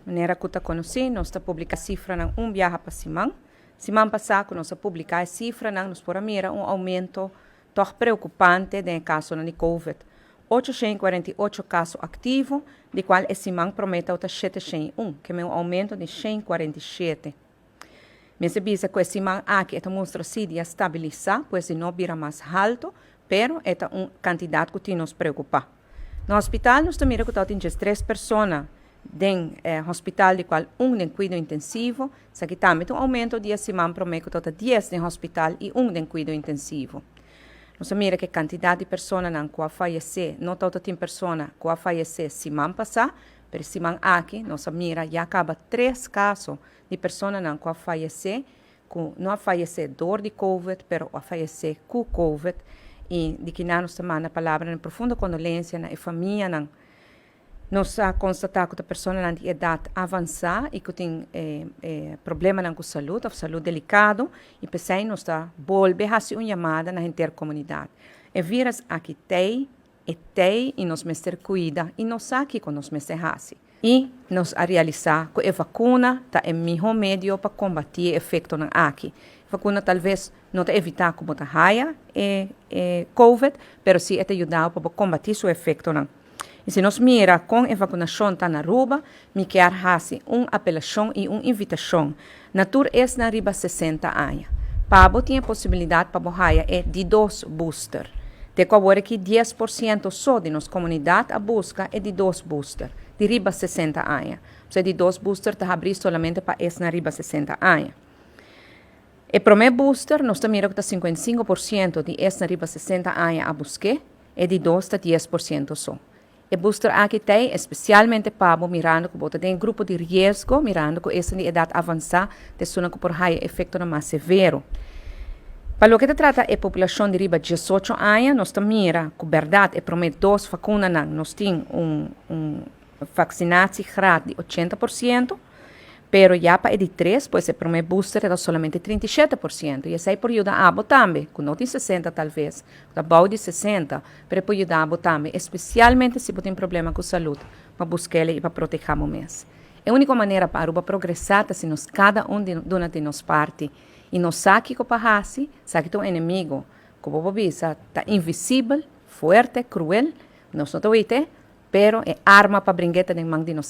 maneira que está conhecendo, nós está publicar cifra ng viaja para Simão. Semana passada, nós publicar a cifra ng nos por mira aumento toch preocupante no caso de COVID. 848 casos ativos, de qual esse Simão promete até 701, que é aumento de 147. Mas visa que esse Simão aqui mostra se de estabilizar, pois não vira mais alto, pero é candidato que nos preocupa. No hospital, nós também temos 3 pessoas no hospital, de qual tem cuidado intensivo, se aqui também aumento de semana promete que 10 no hospital e tem cuidado intensivo. Nós mira que a quantidade de pessoas que vão falecer, não todas tem pessoas que vão falecer semana passada, mas semana aqui, nós mira já acaba 3 casos de pessoas que vão falecer, que não vão falecer dor de COVID, mas vão falecer com COVID. E de que nós também a palavra de profunda condolência na família nós constatamos que a pessoa de idade avançada e que tem problema com saúde delicado e pensei nós está volver a fazer uma chamada na intercomunidade. E vírus aqui tem e nós mestre cuida e nós aqui com nós mestre faz. E nós a realizar que a vacuna está o melhor meio para combater o efeito na aqui. A vacuna talvez não te evitar como te raia COVID, mas sim te ajudar para combater seu efeito na. E se nós mira com a vacinação está na Aruba, me quer fazer uma apelação e uma invitação. Na tour é na riba 60 anos. Pabo tem a possibilidade para borraia de 2 booster. De agora que 10% só de nossa comunidade a busca é de 2 booster, de riba 60 anos. Se de 2 booster está abrindo somente para esse na riba 60 anos. E para o meu booster, nós estamos mirando que 55% de esse na riba 60 anos a buscar e de 2 a 10% só. E booster aqui tem especialmente para mirando que bota tem grupo de risco, mirando que essa idade avançada, de suna que por raio efeito mais severo. Para o que se trata a população de riba 18 anos, nós estamos mirando que verdade é promete 2 vacinas, nós temos vacinação grátis de 80%, pero já para de 3, pois o primeiro booster é somente 37%. E essa é por ajudar a abo também, que não tem 60 talvez, da bau de 60, pero por ajudar a abo também, especialmente se você tem problema com saúde, para buscar e para proteger o mês. É a única maneira para Aruba progressar se nós cada de nós parte e nós sabe que para fazer, sabe que o inimigo, como você visa, está invisível, forte, cruel, nós não estamos pero é arma para brinquedo de mão de nós